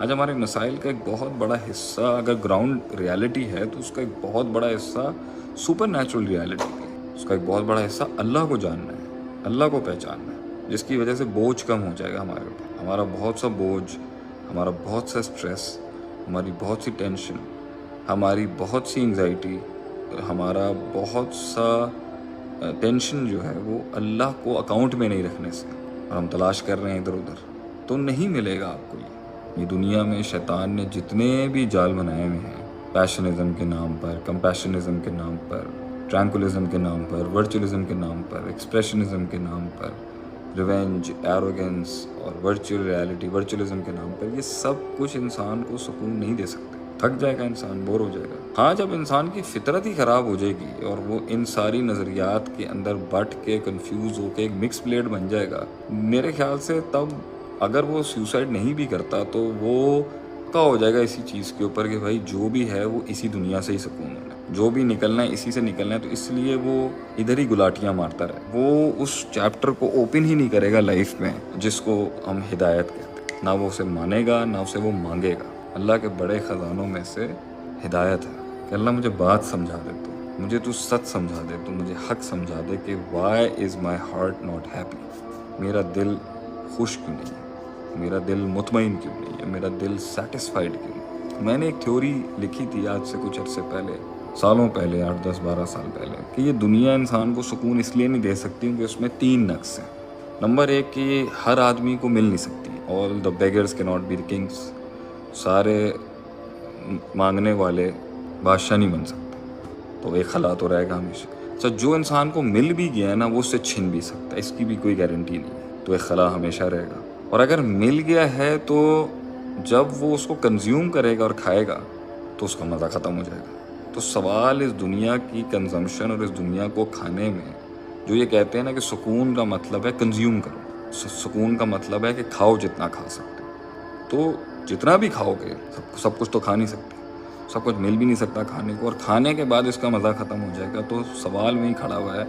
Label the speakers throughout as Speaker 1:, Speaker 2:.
Speaker 1: آج ہمارے مسائل کا ایک بہت بڑا حصہ اگر گراؤنڈ ریالٹی ہے تو اس کا ایک بہت بڑا حصہ سپر نیچرل ریالٹی ہے. اس کا ایک بہت بڑا حصہ اللہ کو جاننا ہے, اللہ کو پہچاننا ہے, جس کی وجہ سے بوجھ کم ہو جائے گا ہمارے اوپر. ہمارا بہت سا بوجھ, ہمارا بہت سا اسٹریس, ہماری بہت سی ٹینشن, ہماری بہت سی انگزائٹی, ہمارا بہت سا ٹینشن جو ہے وہ اللہ کو اکاؤنٹ میں نہیں رکھنے سے, اور ہم تلاش کر رہے ہیں ادھر ادھر, تو نہیں ملے گا آپ کو. یہ دنیا میں شیطان نے جتنے بھی جال بنائے ہوئے ہیں, پیشنزم کے نام پر, کمپیشنزم کے نام پر, ٹرانکولزم کے نام پر, ورچوئلزم کے نام پر, ایکسپریشنزم کے نام پر, ریونج, ایروگنس اور ورچوئل ریالٹی, ورچوئلزم کے نام پر, یہ سب کچھ انسان کو سکون نہیں دے سکتے. تھک جائے گا انسان, بور ہو جائے گا. ہاں, جب انسان کی فطرت ہی خراب ہو جائے گی اور وہ ان ساری نظریات کے اندر بٹ کے کنفیوز ہو کے ایک مکس پلیٹ بن جائے گا, میرے خیال سے تب اگر وہ سیوسائڈ نہیں بھی کرتا تو وہ پکا ہو جائے گا اسی چیز کے اوپر کہ بھائی جو بھی ہے وہ اسی دنیا سے ہی سکون ہونا ہے, جو بھی نکلنا ہے اسی سے نکلنا ہے, تو اس لیے وہ ادھر ہی گلاٹیاں مارتا رہے. وہ اس چیپٹر کو اوپن ہی نہیں کرے گا لائف میں جس کو ہم ہدایت کہتے ہیں. نہ وہ اسے مانے گا, نہ اسے وہ مانگے گا. اللہ کے بڑے خزانوں میں سے ہدایت ہے کہ اللہ مجھے بات سمجھا دے, تو مجھے تو سچ سمجھا دے, تو مجھے حق سمجھا دے کہ why is my heart not happy, میرا دل خوش کیوں نہیں ہے, میرا دل مطمئن کیوں نہیں ہے, میرا دل سیٹسفائیڈ کیوں نہیں. میں نے ایک تھیوری لکھی تھی آج سے کچھ عرصے پہلے, سالوں پہلے, 8, 10, 12 سال پہلے, کہ یہ دنیا انسان کو سکون اس لیے نہیں دے سکتی کہ اس میں 3 نقص ہیں. نمبر 1 کہ یہ ہر آدمی کو مل نہیں سکتی. آل دا بیگرز کی ناٹ بی دا کنگس. سارے مانگنے والے بادشاہ نہیں بن سکتے, تو ایک خلا تو رہے گا ہمیشہ. اچھا, جو انسان کو مل بھی گیا ہے نا, وہ اس سے چھن بھی سکتا ہے, اس کی بھی کوئی گارنٹی نہیں ہے, تو ایک خلا ہمیشہ رہے گا. اور اگر مل گیا ہے تو جب وہ اس کو کنزیوم کرے گا اور کھائے گا تو اس کا مزہ ختم ہو جائے گا. تو سوال اس دنیا کی کنزمپشن اور اس دنیا کو کھانے میں, جو یہ کہتے ہیں نا کہ سکون کا مطلب ہے کنزیوم کرو, سکون کا مطلب ہے کہ کھاؤ جتنا کھا سکتے, تو جتنا بھی کھاؤ گے سب کچھ تو کھا نہیں سکتے, سب کچھ مل بھی نہیں سکتا کھانے کو, اور کھانے کے بعد اس کا مزہ ختم ہو جائے گا. تو سوال وہیں کھڑا ہوا ہے,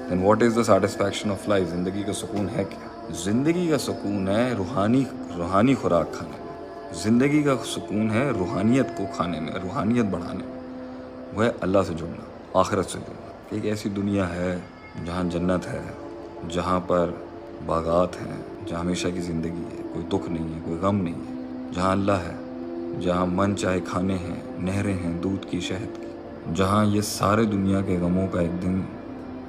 Speaker 1: then what is the satisfaction of life. زندگی کا سکون ہے کیا؟ زندگی کا سکون ہے روحانی خوراک کھانے میں. زندگی کا سکون ہے روحانیت کو کھانے میں, روحانیت بڑھانے میں. وہ ہے اللہ سے جڑنا, آخرت سے جڑنا. ایک ایسی دنیا ہے جہاں جنت ہے, جہاں پر باغات ہیں, جہاں ہمیشہ کی زندگی ہے, کوئی دکھ نہیں ہے, کوئی غم نہیں ہے, جہاں اللہ ہے, جہاں من چاہے کھانے ہیں, نہریں ہیں دودھ کی, شہد کی, جہاں یہ سارے دنیا کے غموں کا ایک دن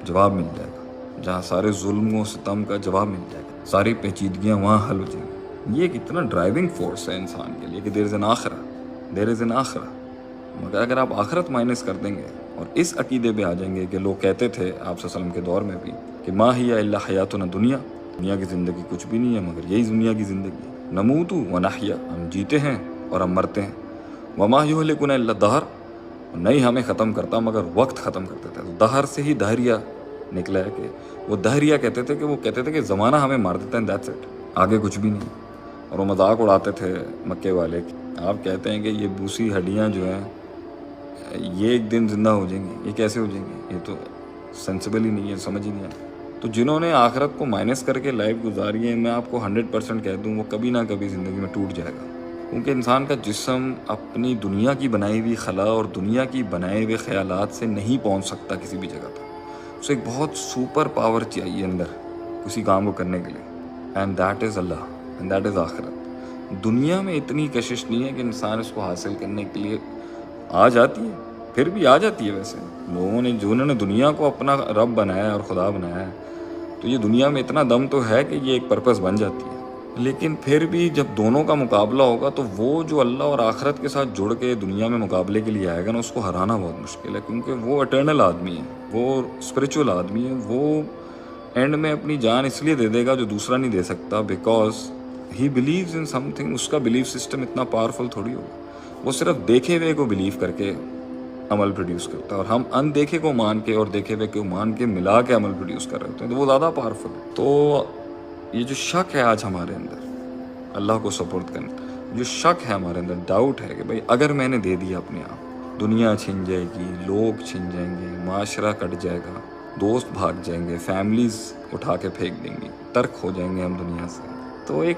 Speaker 1: جواب مل جائے گا, جہاں سارے ظلم و ستم کا جواب مل جائے گا, ساری پیچیدگیاں وہاں حل ہو جائیں گی. یہ ایک اتنا ڈرائیونگ فورس ہے انسان کے لیے کہ دیر از این آخرہ. مگر اگر آپ آخرت مائنس کر دیں گے اور اس عقیدے پہ آ جائیں گے کہ لوگ کہتے تھے آپ صلی اللہ علیہ وسلم کے دور میں بھی کہ ما ہی الا حیاتنا دنیا, دنیا کی زندگی کچھ بھی نہیں ہے مگر یہی دنیا کی زندگی ہے. نموت و نحیا, ہم جیتے ہیں اور ہم مرتے ہیں. وما یہلکنا الا الدہر, نہیں ہمیں ختم کرتا مگر وقت ختم کر دیتا ہے. دہر سے ہی دہریہ نکلا ہے, کہ وہ دہریہ کہتے تھے کہ زمانہ ہمیں مار دیتا ہے, دیٹس اٹ, آگے کچھ بھی نہیں. اور وہ مذاق اڑاتے تھے مکے والے. آپ کہتے ہیں کہ یہ بوسی ہڈیاں جو ہیں یہ ایک دن زندہ ہو جائیں گی, یہ کیسے ہو جائیں گی, یہ تو سینسیبل ہی نہیں ہے, سمجھ ہی نہیں آتا. تو جنہوں نے آخرت کو مائنس کر کے لائف گزاری ہے, میں آپ کو 100% کہہ دوں وہ کبھی نہ کبھی زندگی میں ٹوٹ جائے گا. کیونکہ انسان کا جسم اپنی دنیا کی بنائی ہوئی خلا اور دنیا کی بنائے ہوئے خیالات سے نہیں پہنچ سکتا کسی بھی جگہ پر. اسے ایک بہت سپر پاور چاہیے اندر کسی کام کو کرنے کے لیے, and that is Allah, and that is آخرت. دنیا میں اتنی کشش نہیں ہے کہ انسان اس کو حاصل کرنے کے لیے آ جاتی ہے, پھر بھی آ جاتی ہے. ویسے لوگوں نے, جنہوں نے دنیا کو اپنا رب بنایا ہے اور خدا بنایا ہے, تو یہ دنیا میں اتنا دم تو ہے کہ یہ ایک پرپس بن جاتی ہے. لیکن پھر بھی جب دونوں کا مقابلہ ہوگا تو وہ جو اللہ اور آخرت کے ساتھ جڑ کے دنیا میں مقابلے کے لیے آئے گا نا, اس کو ہرانا بہت مشکل ہے. کیونکہ وہ اٹرنل آدمی ہے, وہ اسپریچول آدمی ہے, وہ اینڈ میں اپنی جان اس لیے دے دے گا جو دوسرا نہیں دے سکتا, because he believes in something. اس کا بلیف سسٹم اتنا پاورفل تھوڑی ہوگا. وہ صرف دیکھے ہوئے کو بلیو کر کے عمل پروڈیوس کرتا ہے, اور ہم ان دیکھے کو مان کے اور دیکھے ہوئے کو مان کے ملا کے عمل پروڈیوس کر رہے ہوتے ہیں, تو وہ زیادہ پاورفل ہے. تو یہ جو شک ہے آج ہمارے اندر اللہ کو سپورٹ کرنے, جو شک ہے ہمارے اندر, ڈاؤٹ ہے کہ بھائی اگر میں نے دے دیا اپنے آپ, دنیا چھن جائے گی, لوگ چھن جائیں گے, معاشرہ کٹ جائے گا, دوست بھاگ جائیں گے, فیملیز اٹھا کے پھینک دیں گی, ترک ہو جائیں گے ہم دنیا سے. تو ایک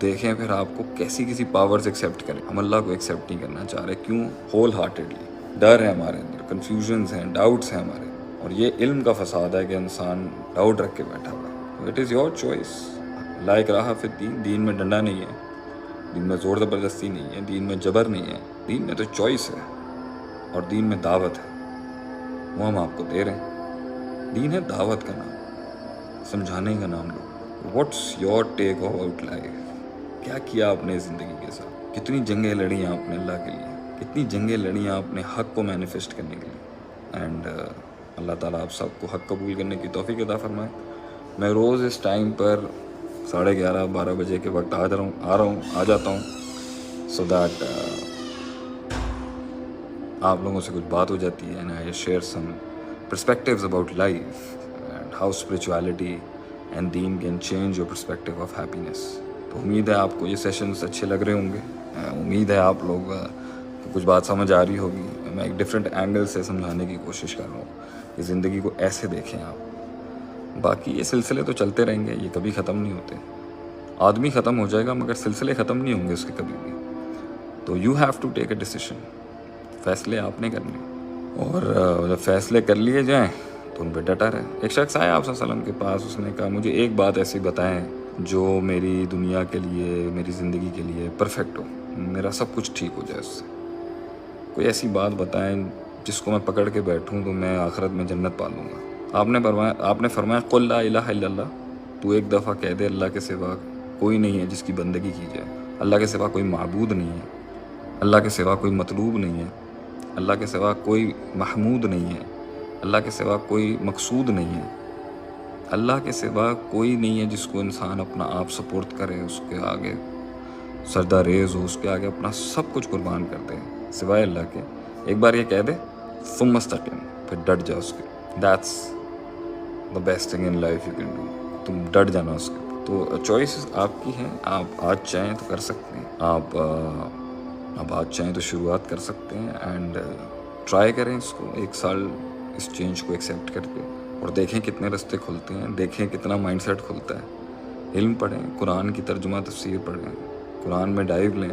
Speaker 1: دیکھیں پھر آپ کو کیسی کسی پاور سے ایکسیپٹ کریں. ہم اللہ کو ایکسیپٹ نہیں کرنا چاہ رہے. کیوں؟ Whole heartedly. ڈر ہے ہمارے اندر, کنفیوژنز ہیں, ڈاؤٹس ہیں ہمارے, اور یہ علم کا فساد ہے کہ انسان ڈاؤٹ رکھ کے بیٹھا ہوا ہے. It is your choice. لا اکراہ فی الدین. دین میں ڈنڈا نہیں ہے, دین میں زور زبردستی نہیں ہے, دین میں جبر نہیں ہے. دین میں تو چوائس ہے, اور دین میں دعوت ہے. وہ ہم آپ کو دے رہے ہیں. دین ہے دعوت کا نام, سمجھانے کا نام. لو what's your take about life. کیا کیا آپ نے زندگی کے ساتھ؟ کتنی جنگیں لڑی آپ نے اللہ کے لیے؟ کتنی جنگیں لڑی آپ نے حق کو مینیفیسٹ کرنے کے لیے؟ اینڈ اللہ تعالیٰ آپ سب کو حق قبول کرنے کی توفیق عطا فرمائے. میں روز اس ٹائم پر 11:30-12 بجے کے وقت آ جاتا ہوں سو دیٹ آپ لوگوں سے کچھ بات ہو جاتی ہے. And I share some perspectives about life and how spirituality and دین can change your perspective of happiness. تو امید ہے آپ کو یہ سیشنز اچھے لگ رہے ہوں گے. امید ہے آپ لوگ کو کچھ بات سمجھ آ رہی ہوگی. میں ایک ڈفرینٹ اینگل سے سمجھانے کی کوشش کر رہا ہوں کہ زندگی کو ایسے دیکھیں آپ. باقی یہ سلسلے تو چلتے رہیں گے, یہ کبھی ختم نہیں ہوتے. آدمی ختم ہو جائے گا مگر سلسلے ختم نہیں ہوں گے اس کے کبھی بھی. تو you have to take a decision. فیصلے آپ نے کرنے, اور جب فیصلے کر لیے جائیں تو ان پہ ڈٹا رہے. ایک شخص آیا آپ صلی اللہ علیہ وسلم کے پاس, اس نے کہا مجھے ایک بات ایسی بتائیں جو میری دنیا کے لیے, میری زندگی کے لیے پرفیکٹ ہو, میرا سب کچھ ٹھیک ہو جائے اس سے. کوئی ایسی بات بتائیں جس کو میں پکڑ کے بیٹھوں تو میں آخرت میں جنت پا لوں گا. آپ نے فرمایا قل لا الہ الا اللہ. تو ایک دفعہ کہہ دے اللہ کے سوا کوئی نہیں ہے جس کی بندگی کی جائے. اللہ کے سوا کوئی معبود نہیں ہے, اللہ کے سوا کوئی مطلوب نہیں ہے, اللہ کے سوا کوئی محمود نہیں ہے, اللہ کے سوا کوئی مقصود نہیں ہے, اللہ کے سوا کوئی نہیں ہے جس کو انسان اپنا آپ سپورٹ کرے, اس کے آگے سجدہ ریز ہو, اس کے آگے اپنا سب کچھ قربان کر دے سوائے اللہ کے. ایک بار یہ کہہ دے ثم استقم, پھر ڈٹ جاؤ اس کے. That's the best thing in life you can do. تم ڈٹ جانا اس کے. تو چوائسز آپ کی ہیں. آپ آج چاہیں تو کر سکتے ہیں, آپ آج چاہیں تو شروعات کر سکتے ہیں. اینڈ ٹرائی کریں اس کو, 1 سال اس چینج کو ایکسیپٹ کر کے, اور دیکھیں کتنے رستے کھلتے ہیں, دیکھیں کتنا مائنڈ سیٹ کھلتا ہے. علم پڑھیں, قرآن کی ترجمہ تفسیر پڑھیں, قرآن میں ڈائیو لیں,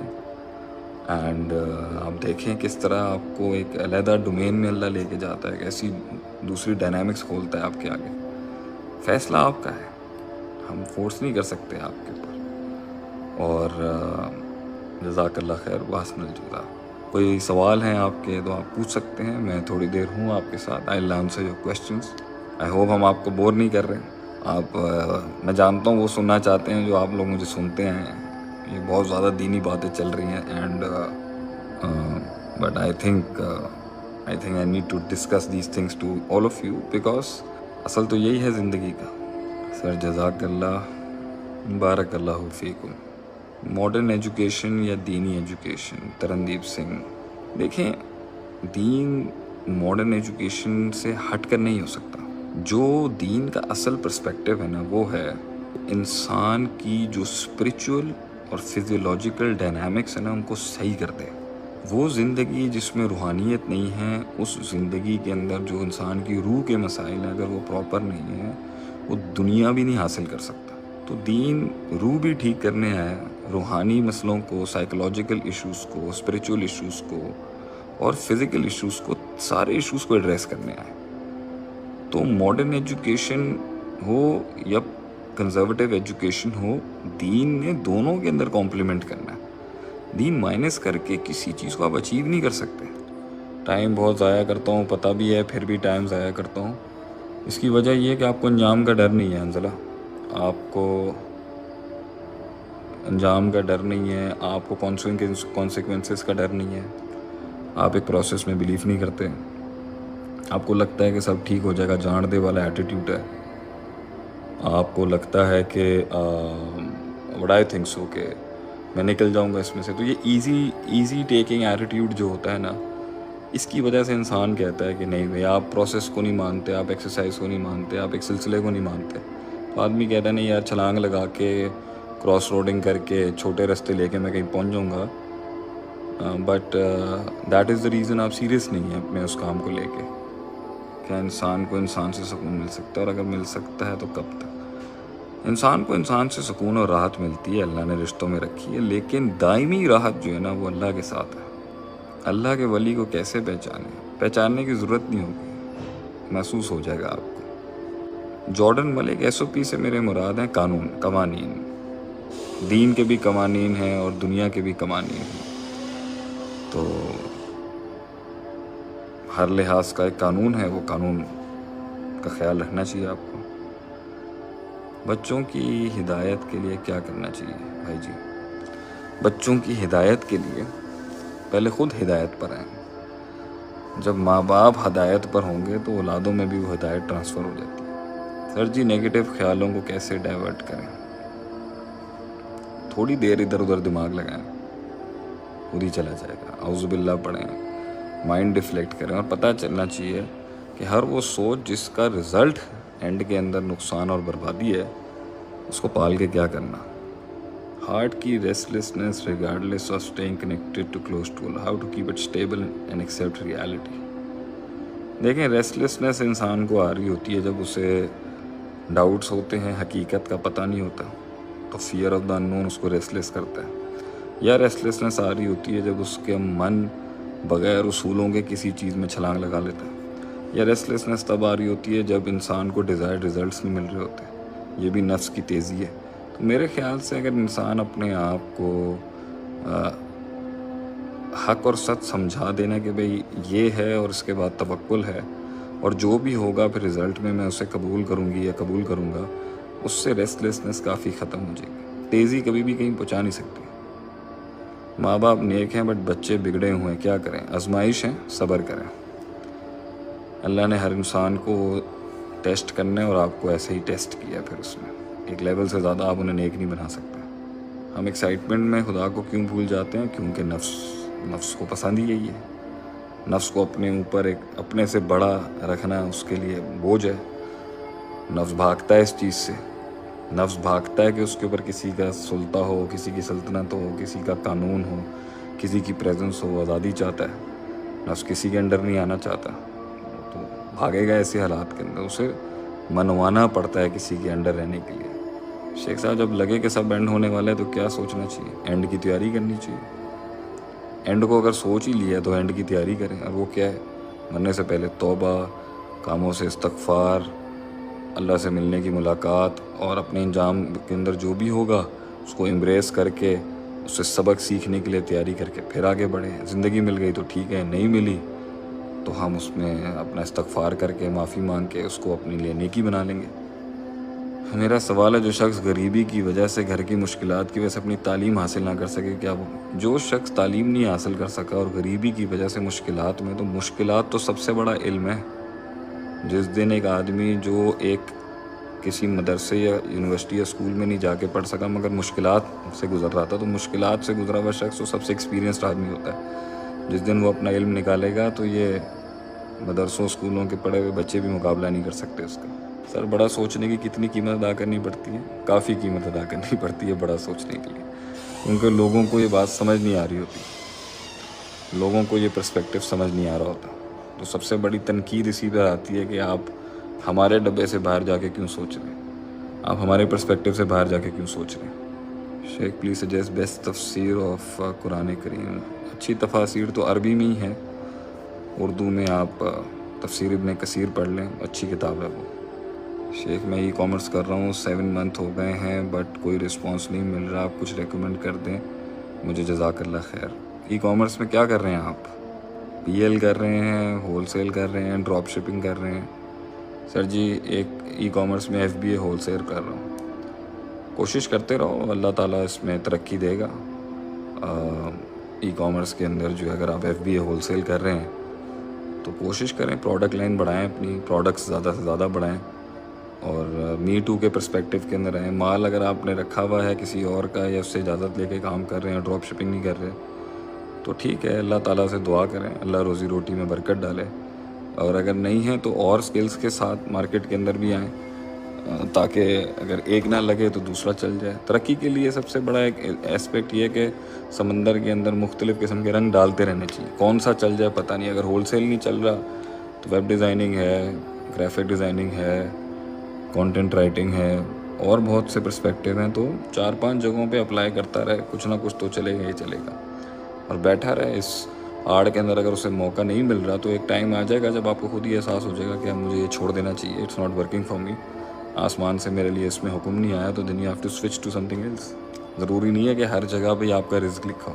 Speaker 1: اینڈ آپ دیکھیں کس طرح آپ کو ایک علیحدہ ڈومین میں اللہ لے کے جاتا ہے, ایک ایسی دوسری ڈائنامکس کھولتا ہے آپ کے آگے. فیصلہ آپ کا ہے, ہم فورس نہیں کر سکتے آپ کے اوپر. اور جزاک اللہ خیر وحسن الجزا. کوئی سوال ہیں آپ کے تو آپ پوچھ سکتے ہیں, میں تھوڑی دیر ہوں آپ کے ساتھ. I will answer your questions. I hope ہم آپ کو بور نہیں کر رہے ہیں. آپ میں جانتا ہوں وہ سننا چاہتے ہیں جو آپ لوگ مجھے سنتے ہیں. یہ بہت زیادہ دینی باتیں چل رہی ہیں, and but I think I need to discuss these things to all of you, because اصل تو یہی ہے زندگی کا. سر جزاک اللہ, بارک اللہ فیکم. ماڈرن ایجوکیشن یا دینی ایجوکیشن, ترندیپ سنگھ. دیکھیں, دین ماڈرن ایجوکیشن سے ہٹ کر نہیں ہو سکتا. جو دین کا اصل پرسپیکٹیو ہے نا, وہ ہے انسان کی جو اسپرچول اور فزیولوجیکل ڈائنامکس ہے نا, ان کو صحیح کر دے. وہ زندگی جس میں روحانیت نہیں ہے, اس زندگی کے اندر جو انسان کی روح کے مسائل ہیں اگر وہ پراپر نہیں ہیں, وہ دنیا بھی نہیں حاصل کر سکتا. تو دین روح بھی ٹھیک کرنے آیا, روحانی مسئلوں کو, سائیکولوجیکل ایشوز کو, اسپریچول ایشوز کو, اور فزیکل ایشوز کو, سارے ایشوز کو ایڈریس کرنے آئے. تو ماڈرن ایجوکیشن ہو یا کنزرویٹیو ایجوکیشن ہو, دین نے دونوں کے اندر کمپلیمنٹ کرنا ہے. دین مائنس کر کے کسی چیز کو آپ اچیو نہیں کر سکتے. ٹائم بہت ضائع کرتا ہوں, پتہ بھی ہے, پھر بھی ٹائم ضائع کرتا ہوں. اس کی وجہ یہ ہے کہ آپ کو انجام کا ڈر نہیں ہے حنزلہ, آپ کو انجام کا ڈر نہیں ہے, آپ کو کانسیکوینسز کا ڈر نہیں ہے. آپ ایک پروسیس میں بلیو نہیں کرتے, آپ کو لگتا ہے کہ سب ٹھیک ہو جائے گا, جان دے والا ایٹیٹیوڈ ہے. آپ کو لگتا ہے کہ وٹ آئی تھنک سو کہ میں نکل جاؤں گا اس میں سے. تو یہ ایزی ٹیکنگ ایٹیٹیوڈ جو ہوتا ہے نا, اس کی وجہ سے انسان کہتا ہے کہ نہیں بھائی, آپ پروسیس کو نہیں مانتے, آپ ایکسرسائز کو نہیں مانتے, آپ ایک سلسلے کو نہیں مانتے. تو آدمی کہتا ہے نہیں یار, چھلانگ لگا کے کراس روڈنگ کر کے چھوٹے راستے لے کے میں کہیں پہنچ جاؤں گا. But that is the reason آپ سیریس نہیں ہیں اپنے اس کام کو لے کے. کیا انسان کو انسان سے سکون مل سکتا ہے, اور اگر مل سکتا ہے تو کب تک؟ انسان کو انسان سے سکون اور راحت ملتی ہے، اللہ نے رشتوں میں رکھی ہے، لیکن دائمی راحت جو ہے نا وہ اللہ کے ساتھ ہے۔ اللہ کے ولی کو کیسے پہچاننے کی ضرورت نہیں ہوگی، محسوس ہو جائے گا آپ کو۔ جارڈن ملک SOP سے میرے مراد ہیں قوانین، دین کے بھی قوانین ہیں اور دنیا کے بھی قوانین ہیں۔ تو ہر لحاظ کا ایک قانون ہے، وہ قانون کا خیال رکھنا چاہیے آپ کو۔ بچوں کی ہدایت کے لیے کیا کرنا چاہیے بھائی جی؟ بچوں کی ہدایت کے لیے پہلے خود ہدایت پر آئیں۔ جب ماں باپ ہدایت پر ہوں گے تو اولادوں میں بھی وہ ہدایت ٹرانسفر ہو جاتی ہے۔ سر جی نیگیٹو خیالوں کو کیسے ڈائیورٹ کریں؟ تھوڑی دیر ادھر ادھر دماغ لگائیں، خود ہی چلا جائے گا۔ اعوذ باللہ پڑھیں، مائنڈ ڈیفلیکٹ کریں، اور پتہ چلنا چاہیے کہ ہر وہ سوچ جس کا رزلٹ اینڈ کے اندر نقصان اور بربادی ہے، اس کو پال کے کیا کرنا۔ ہارٹ کی restlessness regardless of staying connected to close tool, how to keep it stable and accept reality. دیکھیں ریسٹلیسنس انسان کو آ رہی ہوتی ہے جب اسے ڈاؤٹس ہوتے ہیں، حقیقت کا پتہ نہیں ہوتا، تو فیئر آف دا اننون اس کو ریسٹلیس کرتا ہے۔ یا ریسٹلیسنس آ رہی ہوتی ہے جب اس کے من بغیر اصولوں کے کسی چیز میں چھلانگ لگا لیتا ہے۔ یا ریسٹلیسنس تب آ رہی ہوتی ہے جب انسان کو ڈیزائرڈ ریزلٹس نہیں مل رہے ہوتے۔ یہ بھی نفس کی تیزی ہے۔ تو میرے خیال سے اگر انسان اپنے آپ کو حق اور سچ سمجھا دینا کہ بھئی یہ ہے اور اس کے بعد توکل ہے، اور جو بھی ہوگا پھر رزلٹ میں اسے قبول کروں گی یا قبول کروں گا، اس سے ریسٹلیسنس کافی ختم ہو جائے گی۔ تیزی کبھی بھی کہیں پہنچا نہیں سکتی۔ ماں باپ نیک ہیں بٹ بچے بگڑے ہوئے ہیں، کیا کریں؟ آزمائش ہیں، صبر کریں۔ اللہ نے ہر انسان کو ٹیسٹ کرنا ہے اور آپ کو ایسے ہی ٹیسٹ کیا، پھر اس میں ایک لیول سے زیادہ آپ انہیں نیک نہیں بنا سکتے۔ ہم ایکسائٹمنٹ میں خدا کو کیوں بھول جاتے ہیں؟ کیونکہ نفس کو پسند ہی یہی ہے۔ نفس کو اپنے اوپر ایک اپنے سے بڑا رکھنا اس کے لیے بوجھ ہے۔ نفس بھاگتا ہے اس چیز سے، نفس بھاگتا ہے کہ اس کے اوپر کسی کا سلطہ ہو، کسی کی سلطنت ہو، کسی کا قانون ہو، کسی کی پریزنس ہو، آزادی چاہتا ہے۔ نفس کسی کے انڈر نہیں آنا چاہتا، تو بھاگے گا ایسے حالات کے اندر، اسے منوانا پڑتا ہے کسی کے انڈر رہنے کے لیے۔ شیخ صاحب جب لگے کہ سب اینڈ ہونے والا ہے تو کیا سوچنا چاہیے؟ اینڈ کی تیاری کرنی چاہیے۔ اینڈ کو اگر سوچ ہی لیا تو اینڈ کی تیاری کریں، اور وہ کیا ہے؟ مرنے سے پہلے توبہ، کاموں سے استغفار، اللہ سے ملنے کی ملاقات، اور اپنے انجام کے اندر جو بھی ہوگا اس کو امبریس کر کے اس سے سبق سیکھنے کے لیے تیاری کر کے پھر آگے بڑھیں۔ زندگی مل گئی تو ٹھیک ہے، نہیں ملی تو ہم اس میں اپنا استغفار کر کے معافی مانگ کے اس کو اپنے لیے نیکی بنا لیں گے۔ میرا سوال ہے، جو شخص غریبی کی وجہ سے، گھر کی مشکلات کی وجہ سے اپنی تعلیم حاصل نہ کر سکے، کیا وہ جو شخص تعلیم نہیں حاصل کر سکا اور غریبی کی وجہ سے مشکلات میں، تو مشکلات تو سب سے بڑا علم ہے۔ جس دن ایک آدمی جو ایک کسی مدرسے یا یونیورسٹی یا اسکول میں نہیں جا کے پڑھ سکا مگر مشکلات سے گزر رہا تھا، تو مشکلات سے گزرا ہوا شخص وہ سب سے ایکسپیرینسڈ آدمی ہوتا ہے۔ جس دن وہ اپنا علم نکالے گا تو یہ مدرسوں اسکولوں کے پڑھے ہوئے بچے بھی مقابلہ نہیں کر سکتے اس کا۔ سر بڑا سوچنے کی کتنی قیمت ادا کرنی پڑتی ہے؟ کافی قیمت ادا کرنی پڑتی ہے بڑا سوچنے کے لیے، کیونکہ لوگوں کو یہ بات سمجھ نہیں آ رہی ہوتی، لوگوں کو یہ پرسپیکٹیو سمجھ نہیں آ رہا ہوتا۔ تو سب سے بڑی تنقید اسی پر آتی ہے کہ آپ ہمارے ڈبے سے باہر جا کے کیوں سوچ رہے ہیں، آپ ہمارے پرسپیکٹیو سے باہر جا کے کیوں سوچ رہے ہیں۔ شیخ پلیز سجیسٹ بیسٹ تفسیر آف قرآن کریم۔ اچھی تفاسیر تو عربی میں ہی ہے، اردو میں آپ تفسیر ابن کثیر پڑھ لیں، اچھی کتاب ہے وہ۔ شیخ میں ای کامرس کر رہا ہوں، 7 منتھ ہو گئے ہیں بٹ کوئی رسپانس نہیں مل رہا، آپ کچھ ریکمینڈ کر دیں مجھے، جزاک اللہ خیر۔ ای کامرس میں کیا کر رہے ہیں آپ؟ PL کر رہے ہیں، ہول سیل کر رہے ہیں، ڈراپ شپنگ کر رہے ہیں؟ سر جی ایک ای کامرس میں FBA ہول سیل کر رہا ہوں۔ کوشش کرتے رہو، اللہ تعالیٰ اس میں ترقی دے گا۔ ای کامرس کے اندر جو ہے اگر آپ FBA ہول سیل کر رہے ہیں تو کوشش کریں پروڈکٹ لائن بڑھائیں، اپنی پروڈکٹس زیادہ سے زیادہ بڑھائیں، اور می ٹو کے پرسپیکٹیو کے اندر رہیں۔ مال اگر آپ نے رکھا ہوا ہے کسی اور کا یا اس سے اجازت لے کے کام کر رہے ہیں، ڈراپ شپنگ نہیں کر رہے، تو ٹھیک ہے، اللہ تعالیٰ سے دعا کریں اللہ روزی روٹی میں برکت ڈالے، اور اگر نہیں ہے تو اور سکلز کے ساتھ مارکیٹ کے اندر بھی آئیں، تاکہ اگر ایک نہ لگے تو دوسرا چل جائے۔ ترقی کے لیے سب سے بڑا ایک ایسپیکٹ یہ ہے کہ سمندر کے اندر مختلف قسم کے رنگ ڈالتے رہنے چاہیے، کون سا چل جائے پتہ نہیں۔ اگر ہول سیل نہیں چل رہا تو ویب ڈیزائننگ ہے، گرافک ڈیزائننگ ہے، کانٹینٹ رائٹنگ ہے، اور بہت سے پرسپیکٹیو ہیں، تو 4-5 جگہوں پہ اپلائی کرتا رہے، کچھ نہ کچھ تو چلے گا ہی چلے گا، اور بیٹھا رہے اس آڑ کے اندر. اگر اسے موقع نہیں مل رہا تو ایک ٹائم آ جائے گا جب آپ کو خود ہی احساس ہو جائے گا کہ اب مجھے یہ چھوڑ دینا چاہیے، it's not working for me, آسمان سے میرے لیے اس میں حکم نہیں آیا، تو then you have to switch to something else. ضروری نہیں ہے کہ ہر جگہ پہ آپ کا رزق لکھا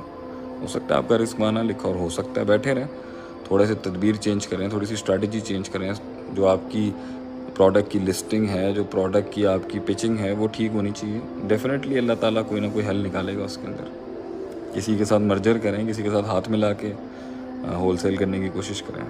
Speaker 1: ہو سکتا ہے آپ کا رزق مانا لکھا، اور ہو سکتا ہے بیٹھے رہیں، تھوڑے سے تدبیر چینج کریں، تھوڑی سی اسٹریٹجی چینج کریں. جو آپ کی پروڈکٹ کی لسٹنگ ہے، جو پروڈکٹ کی آپ کی پچنگ ہے، وہ ٹھیک ہونی چاہیے. ڈیفینیٹلی اللہ تعالیٰ کوئی نہ کوئی حل نکالے گا اس کے اندر. کسی کے ساتھ مرجر کریں، کسی کے ساتھ ہاتھ ملا کے ہول سیل کرنے کی کوشش کریں.